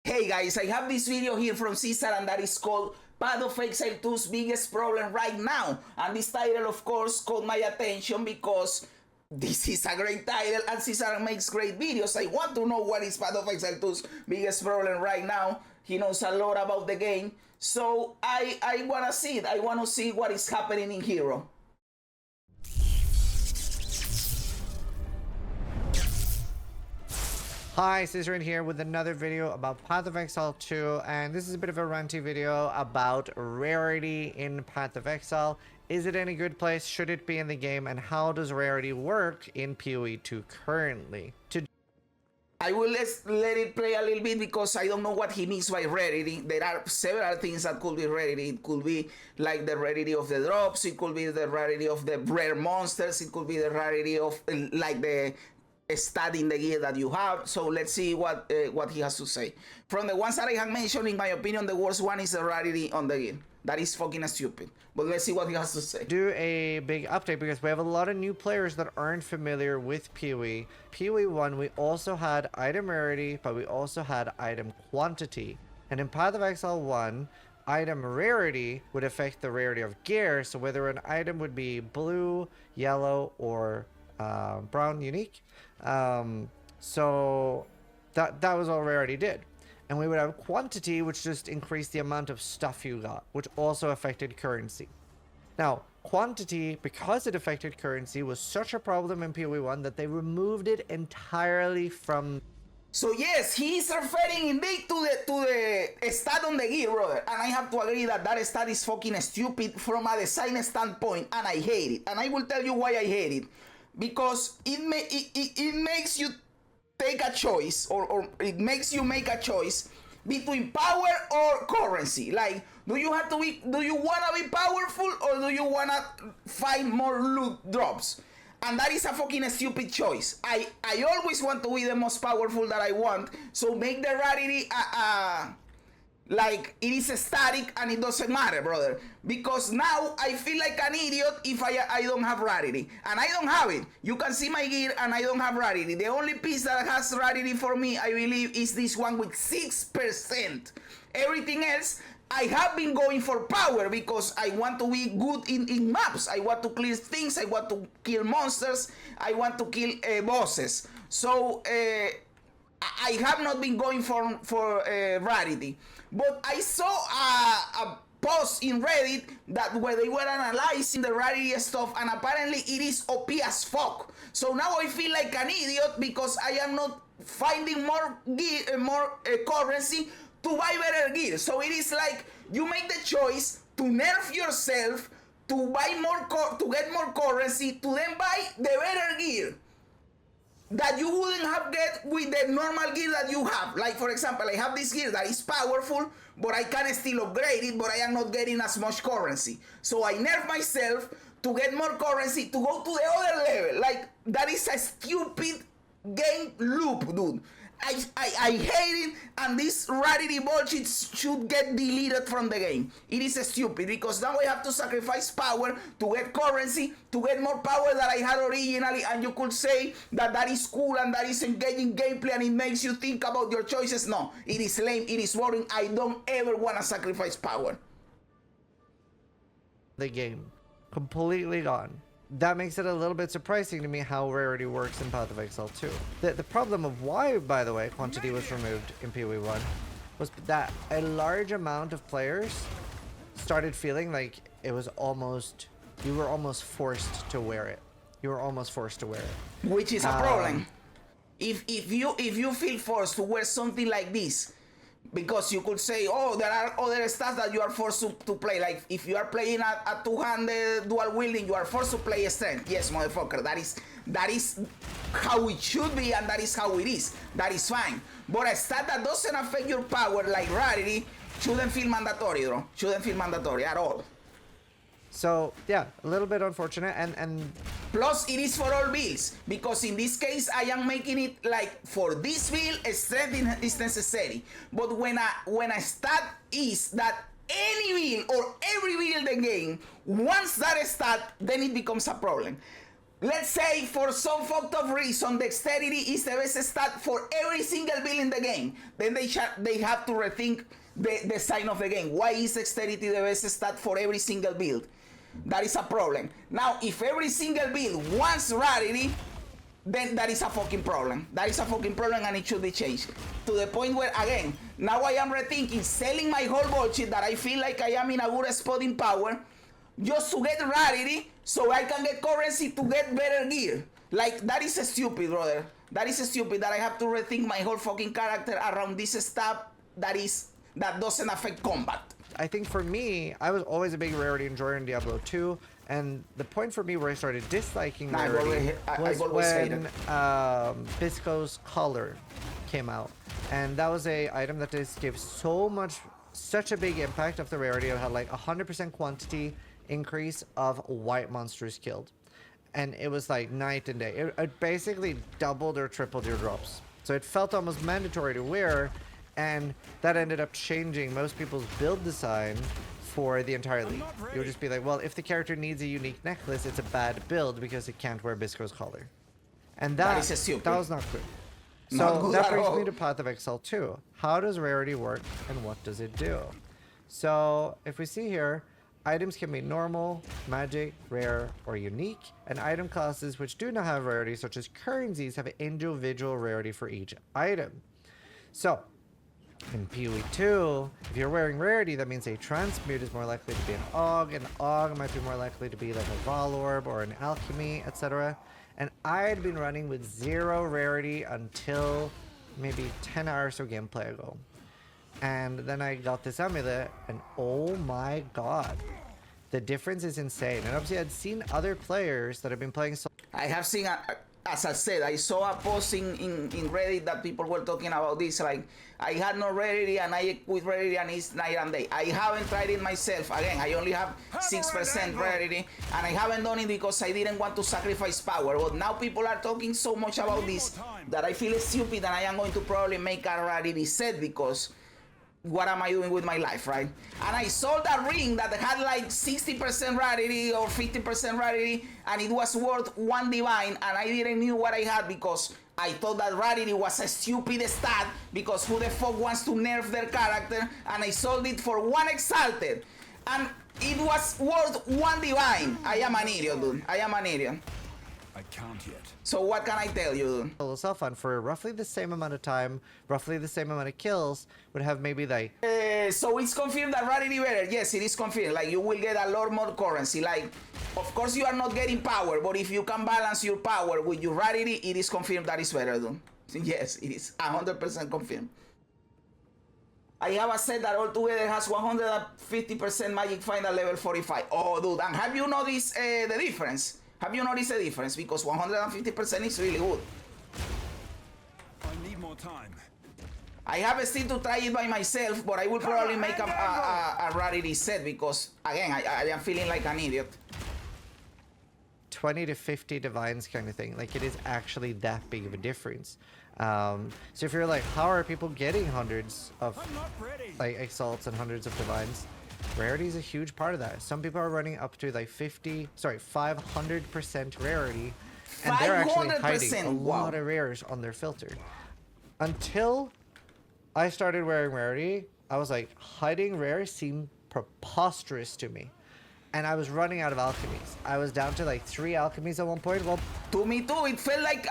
Hey guys, I have this video here from Zizaran that is called Path of Exile 2's biggest problem right now. And this title, of course, caught my attention because this is a great title and Zizaran makes great videos. I want to know what is Path of Exile 2's biggest problem right now. He knows a lot about the game. So I want to see it. I want to see what is happening in Hero. Hi, Zizaran here with another video about Path of Exile 2, and this is a bit of a ranty video about Rarity in Path of Exile. Is it in a good place? Should it be in the game? And how does Rarity work in PoE 2 currently? I will let it play a little bit because I don't know what he means by rarity. There are several things that could be rarity. It could be like the rarity of the drops. It could be the rarity of the rare monsters. It could be the rarity of like the stat in the gear that you have. So let's see what he has to say. From the ones that I have mentioned, in my opinion, the worst one is the rarity on the gear. That is fucking stupid. But let's see what he has to say. Do a big update because we have a lot of new players that aren't familiar with PoE. PoE 1, we also had item rarity, but we also had item quantity. And in Path of Exile 1, item rarity would affect the rarity of gear. So whether an item would be blue, yellow, or brown unique. So that was all rarity did. And we would have quantity, which just increased the amount of stuff you got, which also affected currency. Now, quantity, because it affected currency, was such a problem in PoE 1 that they removed it entirely from. So yes, he is referring indeed to the stat on the gear, brother. And I have to agree that that stat is fucking stupid from a design standpoint, and I hate it. And I will tell you why I hate it. Because it makes you take a choice, or it makes you make a choice between power or currency. Like, do you want to be powerful, or do you wanna find more loot drops? And that is a fucking stupid choice. I always want to be the most powerful that I want, so make the rarity like it is static and it doesn't matter, brother. Because now I feel like an idiot if I don't have rarity. And I don't have it. You can see my gear and I don't have rarity. The only piece that has rarity for me, I believe, is this one with 6%. Everything else, I have been going for power because I want to be good in maps. I want to clear things. I want to kill monsters. I want to kill bosses. So I have not been going for rarity. But I saw a post in Reddit that where they were analyzing the rarity stuff, and apparently it is OP as fuck. So now I feel like an idiot because I am not finding more gear, more currency to buy better gear. So it is like you make the choice to nerf yourself to buy more, to get more currency, to then buy the better gear that you wouldn't have get with the normal gear that you have. Like, for example, I have this gear that is powerful, but I can still upgrade it, but I am not getting as much currency. So I nerf myself to get more currency to go to the other level. Like, that is a stupid game loop, dude. I hate it, and this rarity bullshit should get deleted from the game. It is stupid because now I have to sacrifice power to get currency, to get more power that I had originally, and you could say that that is cool and that is engaging gameplay and it makes you think about your choices. No, it is lame, it is boring. I don't ever want to sacrifice power. The game completely gone. That makes it a little bit surprising to me how rarity works in Path of Exile 2. The problem of why, by the way, quantity was removed in PoE 1 was that a large amount of players started feeling like it was almost, you were almost forced to wear it. You were almost forced to wear it. Which is a problem. If you feel forced to wear something like this, because you could say, oh, there are other stats that you are forced to play. Like, if you are playing a two-handed dual wielding, you are forced to play strength. Yes, motherfucker, that is how it should be, and that is how it is. That is fine. But a stat that doesn't affect your power, like rarity, shouldn't feel mandatory, bro. Shouldn't feel mandatory at all. So, yeah, a little bit unfortunate, and plus it is for all builds, because in this case I am making it like for this build strength is necessary. But when a stat is that any build or every build in the game wants that stat, then it becomes a problem. let's say for some fucked up reason, dexterity is the best stat for every single build in the game. Then they have to rethink the sign of the game. Why is dexterity the best stat for every single build? That is a problem. Now, if every single build wants rarity, then that is a fucking problem. That is a fucking problem and it should be changed. To the point where, again, now I am rethinking selling my whole bullshit that I feel like I am in a good spot in power just to get rarity so I can get currency to get better gear. Like, that is stupid, brother. That is stupid that I have to rethink my whole fucking character around this stuff that doesn't affect combat. I think for me, I was always a big rarity enjoyer in Diablo 2, and the point for me where I started disliking rarity was when Bisco's collar came out, and that was a item that just gave such a big impact of the rarity. It had like 100% quantity increase of white monsters killed, and it was like night and day. It basically doubled or tripled your drops, so it felt almost mandatory to wear. And that ended up changing most people's build design for the entire league. You would just be like, well, if the character needs a unique necklace, it's a bad build because it can't wear Bisco's collar. And that was not good. So that brings me to Path of Exile 2. How does rarity work and what does it do? So if we see here, items can be normal, magic, rare, or unique, and item classes which do not have rarity, such as currencies, have an individual rarity for each item. So in PoE 2, if you're wearing rarity, that means a transmute is more likely to be an AUG might be more likely to be like a Valorb or an Alchemy, etc. And I had been running with 0 rarity until maybe 10 hours of gameplay ago. And then I got this amulet, and oh my god, the difference is insane. And obviously I'd seen other players that have been playing I have seen, as I said, I saw a post in Reddit that people were talking about this, like, I had no rarity and I quit rarity and it's night and day. I haven't tried it myself. Again, I only have 6% rarity and I haven't done it because I didn't want to sacrifice power. But now people are talking so much about this that I feel stupid and I am going to probably make a rarity set because what am I doing with my life, right? And I sold a ring that had like 60% rarity or 50% rarity and it was worth 1 divine and I didn't know what I had because I thought that rarity was a stupid stat because who the fuck wants to nerf their character, and I sold it for 1 exalted and it was worth 1 divine. I am an idiot, dude. I am an idiot. I can't yet. So what can I tell you? Self-fun for roughly the same amount of time, roughly the same amount of kills, would have maybe like... So it's confirmed that rarity better. Yes, it is confirmed. Like, you will get a lot more currency. Like, of course you are not getting power, but if you can balance your power with your rarity, it is confirmed that it's better, dude. Yes, it is 100% confirmed. I have a set that altogether has 150% magic final level 45. Oh, dude, and have you noticed the difference? Have you noticed the difference? Because 150% is really good. I need more time. I have still to try it by myself, but I will probably make a rarity set because, again, I am feeling like an idiot. 20 to 50 divines kind of thing. Like, it is actually that big of a difference. So if you're like, how are people getting hundreds of like exalts and hundreds of divines? Rarity is a huge part of that. Some people are running up to like 500% rarity, and they're actually hiding a lot of rares on their filter. Until I started wearing rarity, I was like, hiding rares seemed preposterous to me. And I was running out of alchemies. I was down to like 3 alchemies at one point. Well, to me too, it felt like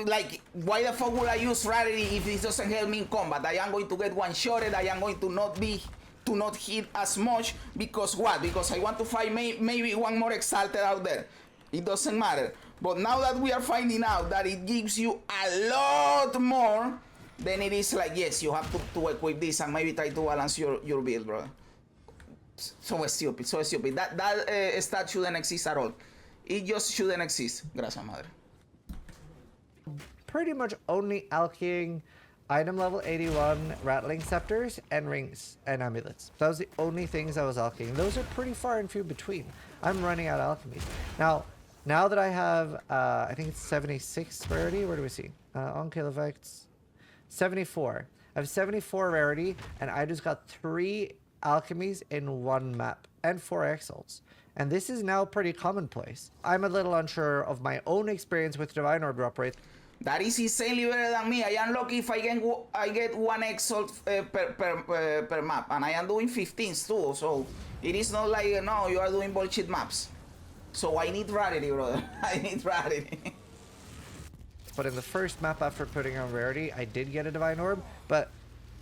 like, why the fuck would I use rarity if this doesn't help me in combat? I am going to get one-shotted. I am going to not hit as much because what? Because I want to find maybe one more exalted out there. It doesn't matter. But now that we are finding out that it gives you a lot more, then it is like, yes, you have to equip this and maybe try to balance your build, bro. So stupid, so stupid. That stat shouldn't exist at all. It just shouldn't exist. Gracias, madre. Pretty much only alcheming item level 81 rattling scepters and rings and amulets. That was the only things I was alcheming. Those are pretty far and few between. I'm running out of alchemies. Now that I have, I think it's 76 rarity. Where do we see? On kill effects. 74. I have 74 rarity, and I just got 3 alchemies in one map and 4 exalts. And this is now pretty commonplace. I'm a little unsure of my own experience with Divine Orb drop rate. That is insanely better than me. I am lucky if I get 1 exalt per map, and I am doing 15s too. So it is not like no, you are doing bullshit maps. So I need Rarity, brother. I need Rarity. But in the first map after putting on Rarity, I did get a Divine Orb, but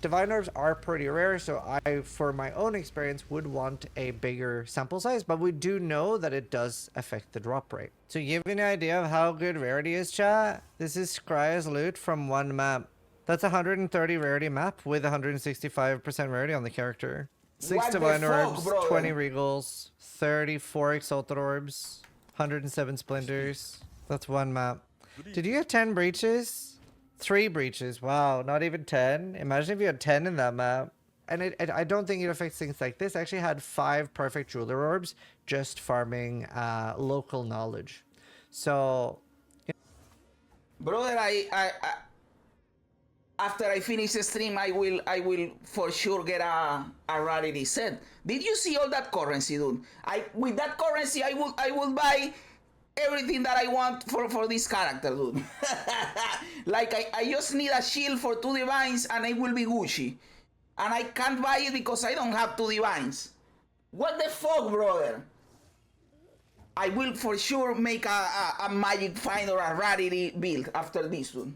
Divine Orbs are pretty rare, so I, for my own experience, would want a bigger sample size, but we do know that it does affect the drop rate. To give you an idea of how good Rarity is, chat, this is Scry's loot from one map. That's 130 Rarity map with 165% Rarity on the character. 6 Divine Orbs, brother? 20 Regals, 34 Exalted Orbs, 107 Splinters. That's one map. Did you get 10 breaches? 3 breaches. Wow, not even 10. Imagine if you had 10 in that map. And I don't think it affects things like this. I actually had 5 perfect jeweler orbs just farming local knowledge. So, Brother, I after I finish the stream, I will for sure get a Rarity set. Did you see all that currency, dude? With that currency, I will buy everything that I want for this character, dude. Like I just need a shield for 2 divines and it will be Gucci. And I can't buy it because I don't have 2 divines. What the fuck, brother? I will for sure make a magic find or a Rarity build after this, dude.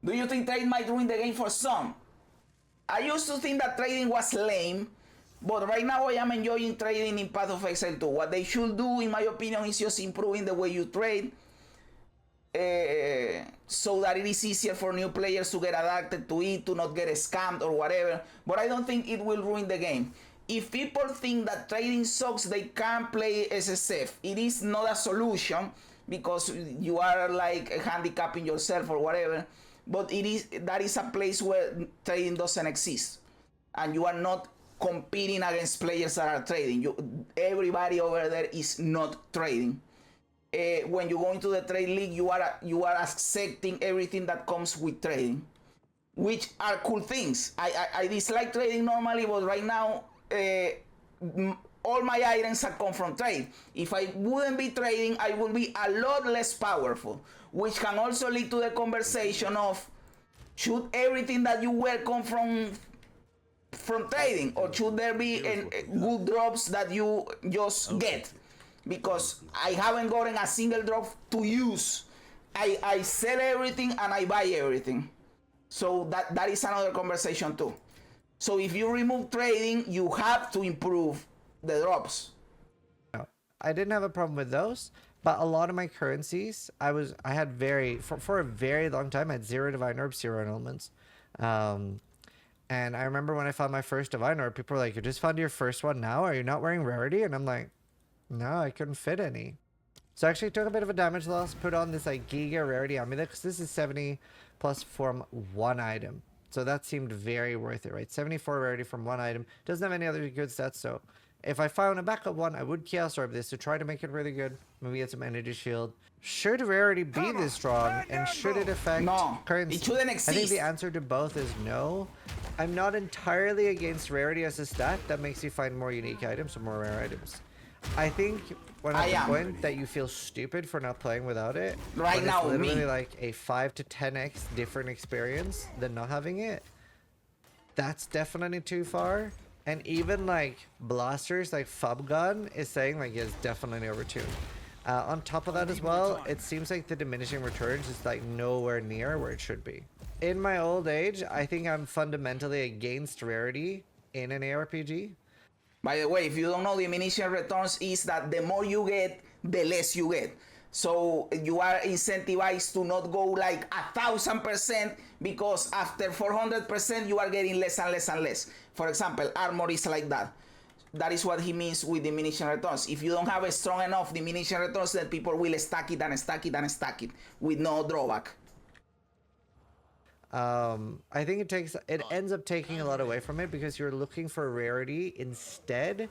Do you think trade might ruin the game for some? I used to think that trading was lame, but right now I am enjoying trading in Path of Exile 2. What they should do, in my opinion, is just improving the way you trade so that it is easier for new players to get adapted to it, to not get scammed or whatever. But I don't think it will ruin the game. If people think that trading sucks, they can't play SSF. It is not a solution because you are like handicapping yourself or whatever. But that is a place where trading doesn't exist. And you are not competing against players that are trading. Everybody over there is not trading. When you go into the trade league, you are accepting everything that comes with trading, which are cool things. I dislike trading normally, but right now all my items have come from trade. If I wouldn't be trading, I would be a lot less powerful, which can also lead to the conversation of should everything that you wear come from trading, or should there be good drops that you just get? Because I haven't gotten a single drop to use. I sell everything and I buy everything. So that is another conversation too. So if you remove trading, you have to improve the drops. I didn't have a problem with those, but a lot of my currencies, I had for a very long time, I had 0 Divine Orbs, 0 elements. And I remember when I found my first Divine Orb, people were like, you just found your first one now? Are you not wearing Rarity? And I'm like, no, I couldn't fit any. So I actually took a bit of a damage loss, put on this like Giga Rarity amulet, because this is 70 plus from 1 item. So that seemed very worth it, right? 74 Rarity from 1 item. Doesn't have any other good stats, so if I found a backup one, I would Chaos Orb this to try to make it really good. Maybe get some energy shield. Should Rarity be this strong, and should it affect currency? It shouldn't exist. I think the answer to both is no. I'm not entirely against Rarity as a stat that makes you find more unique items or more rare items. I think when at the point that you feel stupid for not playing without it, right now, it's literally like a 5 to 10x different experience than not having it. That's definitely too far. And even like blasters like Fubgun is saying like it's definitely overtuned. On top of that as well, it seems like the diminishing returns is like nowhere near where it should be. In my old age, I think I'm fundamentally against Rarity in an ARPG. By the way, if you don't know, diminishing returns is that the more you get, the less you get. So you are incentivized to not go like 1,000% because after 400% you are getting less and less and less. For example, armor is like that. That is what he means with diminishing returns. If you don't have a strong enough diminishing returns, then people will stack it and stack it and stack it with no drawback. I think it ends up taking a lot away from it because you're looking for Rarity instead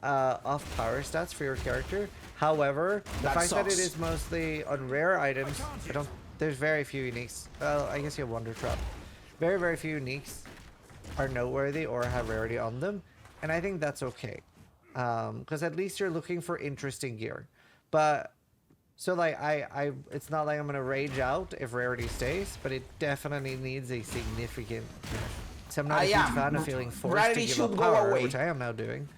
of power stats for your character. However, the fact that it is mostly on rare items, there's very few uniques. Well, I guess you have Wonder Trap. Very, very few uniques are noteworthy or have Rarity on them. And I think that's okay. Because at least you're looking for interesting gear. But so like it's not like I'm gonna rage out if Rarity stays, but it definitely needs a significant nerf. So I'm not a huge fan of feeling forced Rarity to give up should power, go away. which I am now doing,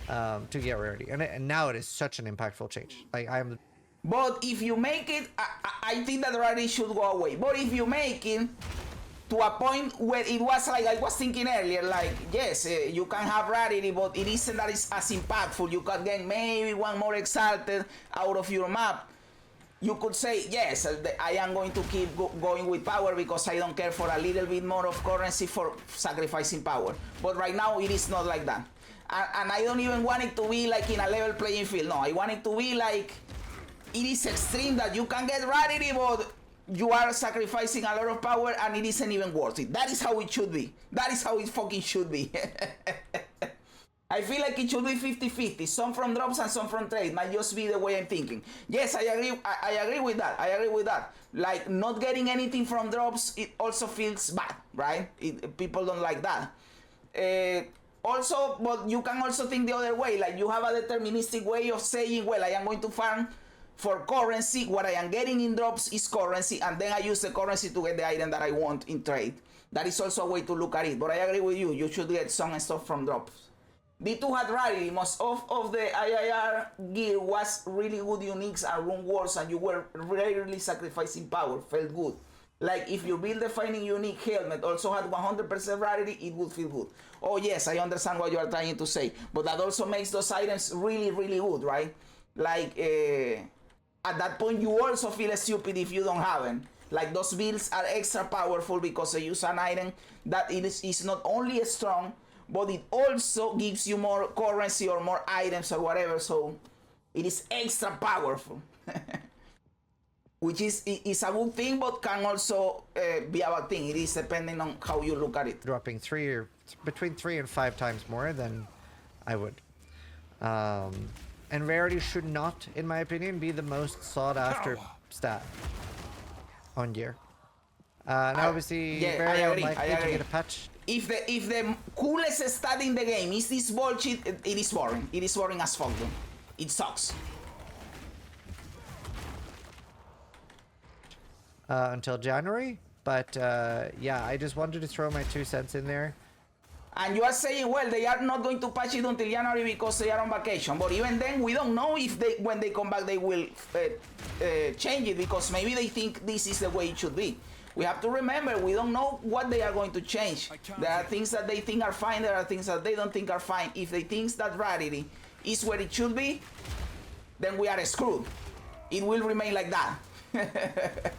to get Rarity. And now it is such an impactful change. Like I'm. But if you make it, I think that Rarity should go away. But if you make it to a point where it was like I was thinking earlier, like yes, you can have Rarity, but it isn't that it's as impactful. You can get maybe one more exalted out of your map. You could say, yes, I am going to keep going with power because I don't care for a little bit more of currency for sacrificing power. But right now, it is not like that. And I don't even want it to be like in a level playing field. No, I want it to be like, it is extreme that you can get Rarity, but you are sacrificing a lot of power and it isn't even worth it. That is how it should be. That is how it fucking should be. I feel like it should be 50-50. Some from drops and some from trade. Might just be the way I'm thinking. Yes, I agree. I agree with that. I agree with that. Like not getting anything from drops, it also feels bad, right? People don't like that. Also, but you can also think the other way. Like you have a deterministic way of saying, well, I am going to farm for currency. What I am getting in drops is currency, and then I use the currency to get the item that I want in trade. That is also a way to look at it. But I agree with you. You should get some stuff from drops. D2 had Rarity. Most of the IIR gear was really good uniques and rune wars, and you were rarely sacrificing power. Felt good. Like if your build defining unique helmet also had 100% Rarity, it would feel good. Oh yes, I understand what you are trying to say, but that also makes those items really, really good, right? Like at that point, you also feel stupid if you don't have them. Like those builds are extra powerful because they use an item that is not only strong, but it also gives you more currency or more items or whatever, so it is extra powerful. Which is a good thing, but can also be a bad thing. It is depending on how you look at it. Dropping between 3 and 5 times more than I would. And Rarity should not, in my opinion, be the most sought after stat on gear. And obviously, very unlikely to get a patch. If the coolest stat in the game is this bullshit, it is boring. It is boring as fuck, dude. It sucks. Until January, but yeah, I just wanted to throw my 2 cents in there. And you are saying, well, they are not going to patch it until January because they are on vacation. But even then, we don't know if when they come back, they will change it, because maybe they think this is the way it should be. We have to remember, we don't know what they are going to change. There are things that they think are fine, there are things that they don't think are fine. If they think that Rarity is where it should be, then we are screwed. It will remain like that.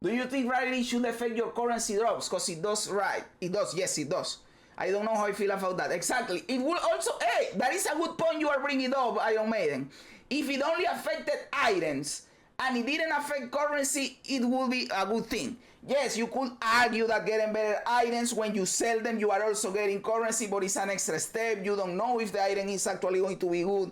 Do you think Rarity should affect your currency drops? Because it does, right? It does, yes it does. I don't know how I feel about that. Exactly. It will also, hey, that is a good point you are bringing up, Iron Maiden. If it only affected items, and it didn't affect currency, it would be a good thing. Yes, you could argue that getting better items, when you sell them, you are also getting currency, but it's an extra step. You don't know if the item is actually going to be good.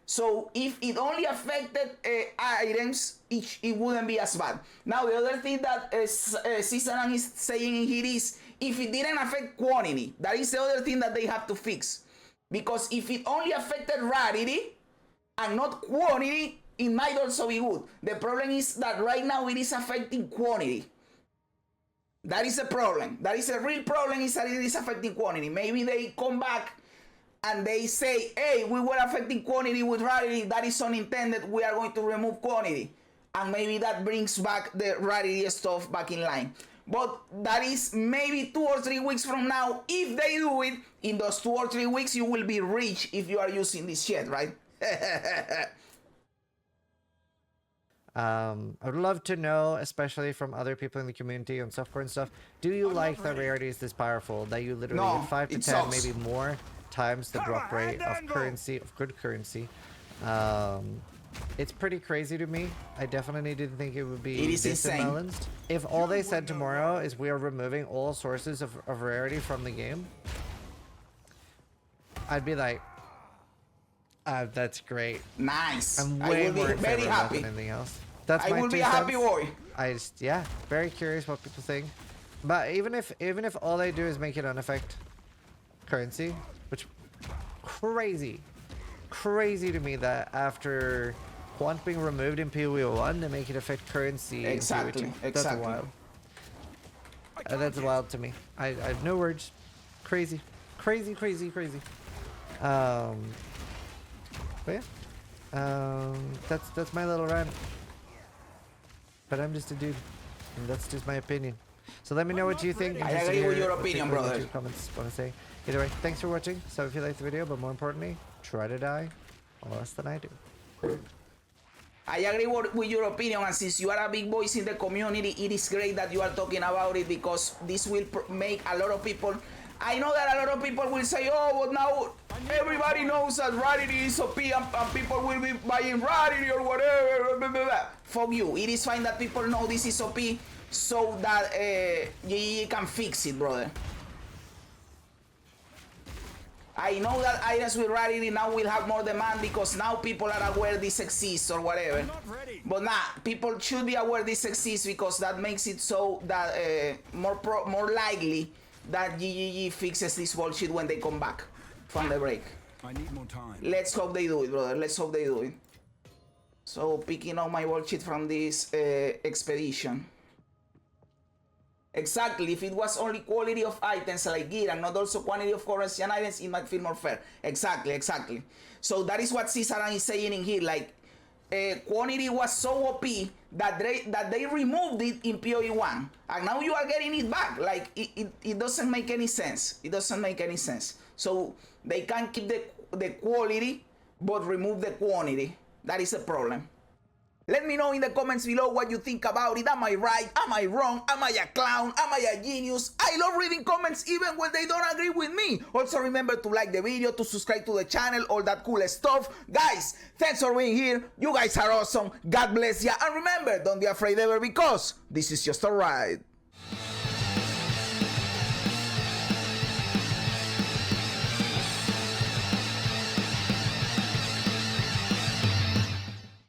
So if it only affected items, it wouldn't be as bad. Now, the other thing that Zizaran is saying in here is, if it didn't affect quantity, that is the other thing that they have to fix. Because if it only affected Rarity and not quantity, it might also be good. The problem is that right now it is affecting quantity. That is a problem. That is a real problem, is that it is affecting quantity. Maybe they come back and they say, hey, we were affecting quantity with Rarity. That is unintended. We are going to remove quantity. And maybe that brings back the Rarity stuff back in line. But that is maybe 2 or 3 weeks from now. If they do it, in those 2 or 3 weeks, you will be rich if you are using this shit, right? I would love to know, especially from other people in the community on software and stuff, do you like that Rarity is this powerful, that you literally get 5 to 10, sucks. maybe more times the drop rate of currency, of good currency? It's pretty crazy to me. I definitely didn't think it would be this imbalanced. If all they said tomorrow is we are removing all sources of Rarity from the game, I'd be like, that's great. Nice. I'm way more in very favor happy. than anything else. That's I my will be 2 a happy cents. boy. I just, yeah, very curious what people think. But even if all they do is make it unaffect currency, which crazy to me that after quant being removed in PoE 1 they make it affect currency Exactly, in PoE 2. exactly. That's wild. That's wild to me. I have no words. Crazy. But yeah. That's my little rant. But I'm just a dude, and that's just my opinion. So let me know what you think. I agree with your opinion, brother. Comments want to say. Either way, thanks for watching. So if you liked the video, but more importantly, try to die less than I do. I agree with your opinion, and since you are a big voice in the community, it is great that you are talking about it, because this will make a lot of people. I know that a lot of people will say, oh, but now everybody knows that Rarity is OP and people will be buying Rarity or whatever. Blah, blah, blah. Fuck you. It is fine that people know this is OP so that you can fix it, brother. I know that items with Rarity now will have more demand because now people are aware this exists or whatever. But nah, people should be aware this exists because that makes it so that more likely that GGG fixes this bullshit when they come back from the break. I need more time. Let's hope they do it, brother. Let's hope they do it. So picking up my bullshit from this expedition. Exactly, if it was only quality of items like gear and not also quantity of currency and items, it might feel more fair. Exactly. So that is what Zizaran is saying in here, like quantity was so OP that they removed it in PoE 1 and now you are getting it back. Like it doesn't make any sense. It doesn't make any sense. So they can keep the quality but remove the quantity. That is a problem. Let me know in the comments below what you think about it. Am I right? Am I wrong? Am I a clown? Am I a genius? I love reading comments even when they don't agree with me. Also remember to like the video, to subscribe to the channel, all that cool stuff. Guys, thanks for being here. You guys are awesome. God bless ya. And remember, don't be afraid ever, because this is just a ride.